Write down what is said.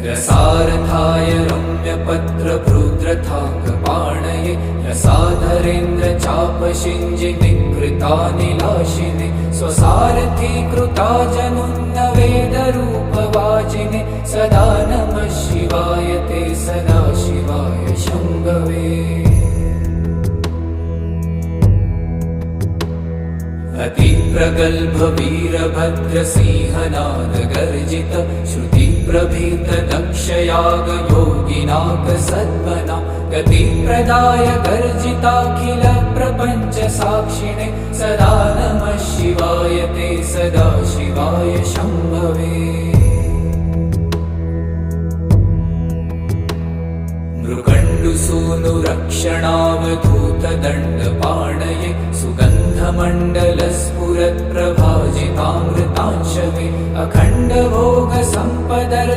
रसारथाय रम्यपत्रभृद्रथाङ्गपाणये रसाधरेन्द्र चापशिञ्जि विकृतानिलाशिने स्वसारथी कृता जनुन्न वेदरूपवाचिने सदा नमः शिवाय ते सदा शिवाय शम्भवे। अतिप्रगल्भ वीरभद्रसिंहनाद गर्जित श्रुतिप्रभीत दक्षयाग योगिनाथ सद्मना गतिप्रदाय गर्जिताखिल प्रपञ्च साक्षिणे सदा नमः शिवाय ते सदा शिवाय शम्भवे। मृकण्डुसूनुरक्षणावधूतदण्डपाणये सुगन्धमण्डलस्फुरत्प्रभाजितामृतांशवे अखण्डभोगसम्पदर्